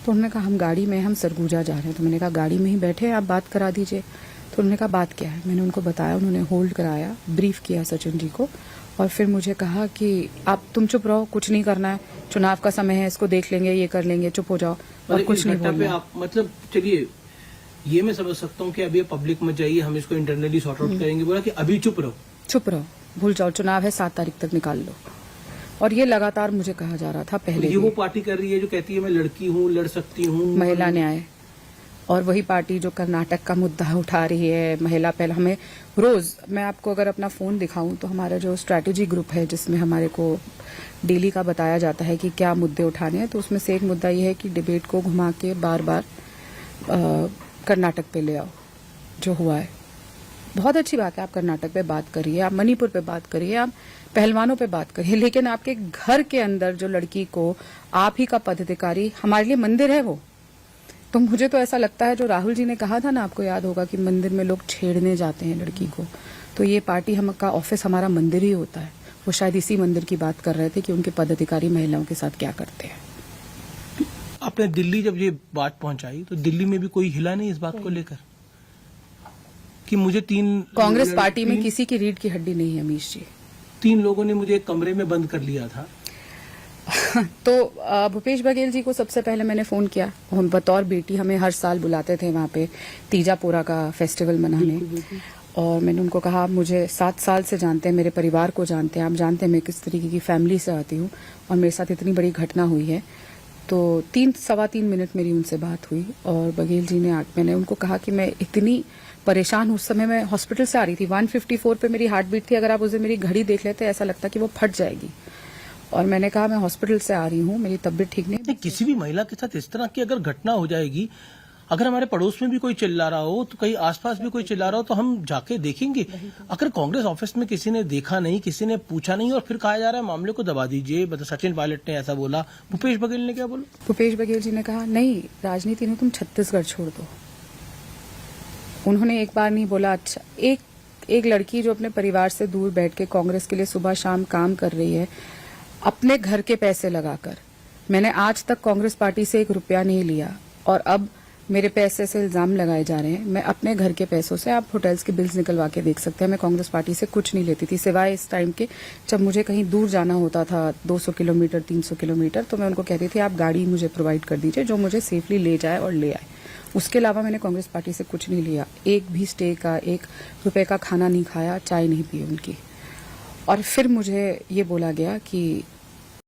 तो उन्होंने कहा हम गाड़ी में, हम सरगुजा जा रहे हैं। तो मैंने कहा गाड़ी में ही बैठे हैं, आप बात करा दीजिए। तो उन्होंने कहा बात क्या है। मैंने उनको बताया, उन्होंने होल्ड कराया, ब्रीफ किया सचिन जी को, और फिर मुझे कहा कि आप तुम चुप रहो, कुछ नहीं करना है, चुनाव का समय है, इसको देख लेंगे, ये कर लेंगे, चुप हो जाओ और कुछ नहीं बोलना। आप मतलब चलिए, ये मैं समझ सकता हूँ कि अभी पब्लिक में जाइए, हम इसको इंटरनली सॉर्ट आउट करेंगे। बोला कि अभी चुप रहो, भूल जाओ, चुनाव है 7 तारीख तक निकाल लो। और ये लगातार मुझे कहा जा रहा था पहले। ये वो पार्टी कर रही है जो कहती है मैं लड़की हूँ, लड़ सकती हूँ, महिला न्याय, और वही पार्टी जो कर्नाटक का मुद्दा उठा रही है, महिला पहल। हमें रोज, मैं आपको अगर अपना फोन दिखाऊं तो हमारा जो स्ट्रैटेजी ग्रुप है जिसमें हमारे को डेली का बताया जाता है कि क्या मुद्दे उठाने हैं, तो उसमें से एक मुद्दा ये है कि डिबेट को घुमा के बार बार कर्नाटक पे ले आओ, जो हुआ है। बहुत अच्छी बात है, आप कर्नाटक पे बात करिए, आप मणिपुर पे बात करिए, आप पहलवानों पे बात करिए, लेकिन आपके घर के अंदर जो लड़की को आप ही का पदाधिकारी, हमारे लिए मंदिर है वो। तो मुझे तो ऐसा लगता है, जो राहुल जी ने कहा था ना, आपको याद होगा कि मंदिर में लोग छेड़ने जाते हैं लड़की को, तो ये पार्टी हम का ऑफिस हमारा मंदिर ही होता है। वो शायद इसी मंदिर की बात कर रहे थे कि उनके पदाधिकारी महिलाओं के साथ क्या करते हैं। आपने दिल्ली जब ये बात पहुंचाई तो दिल्ली में भी कोई हिला नहीं इस बात को लेकर कि मुझे कांग्रेस पार्टी में किसी की रीढ़ की हड्डी नहीं है अमीश जी। 3 लोगों ने मुझे एक कमरे में बंद कर लिया था। तो भूपेश बघेल जी को सबसे पहले मैंने फोन किया, हम बतौर बेटी, हमें हर साल बुलाते थे वहां पे तीजापुरा का फेस्टिवल मनाने, और मैंने उनको कहा आप मुझे 7 साल से जानते हैं, मेरे परिवार को जानते हैं, आप जानते हैं मैं किस तरीके की फैमिली से आती हूँ, और मेरे साथ इतनी बड़ी घटना हुई है। तो 3-3.25 मिनट मेरी उनसे बात हुई, और बघेल जी ने मैंने उनको कहा कि मैं इतनी परेशान, उस समय मैं हॉस्पिटल से आ रही थी, 154 पे मेरी हार्ट बीट थी, अगर आप उस दिन मेरी घड़ी देख लेते ऐसा लगता कि वो फट जाएगी। और मैंने कहा मैं हॉस्पिटल से आ रही हूँ, मेरी तबीयत ठीक नहीं। किसी भी महिला के साथ इस तरह की अगर घटना हो जाएगी, अगर हमारे पड़ोस में भी कोई चिल्ला रहा हो, तो कहीं आसपास भी कोई चिल्ला रहा हो, तो हम जाके देखेंगे। अगर कांग्रेस ऑफिस में किसी ने देखा नहीं, किसी ने पूछा नहीं, और फिर कहा जा रहा है मामले को दबा दीजिए, मतलब सचिन पायलट ने ऐसा बोला, भूपेश बघेल ने क्या बोला? भूपेश बघेल जी ने कहा नहीं, राजनीति में तुम छत्तीसगढ़ छोड़ दो। उन्होंने एक बार नहीं बोला। अच्छा, एक लड़की जो अपने परिवार से दूर बैठ के कांग्रेस के लिए सुबह शाम काम कर रही है, अपने घर के पैसे लगाकर, मैंने आज तक कांग्रेस पार्टी से 1 रुपया नहीं लिया, और अब मेरे पैसे से इल्जाम लगाए जा रहे हैं। मैं अपने घर के पैसों से, आप होटल्स के बिल्स निकलवा के देख सकते हैं, मैं कांग्रेस पार्टी से कुछ नहीं लेती थी, सिवाय इस टाइम के जब मुझे कहीं दूर जाना होता था 200 किलोमीटर 300 किलोमीटर, तो मैं उनको कहती थी आप गाड़ी मुझे प्रोवाइड कर दीजिए जो मुझे सेफली ले जाए और ले आए। उसके अलावा मैंने कांग्रेस पार्टी से कुछ नहीं लिया, एक भी स्टे का 1 रुपए का खाना नहीं खाया, चाय नहीं पी उनकी। और फिर मुझे ये बोला गया कि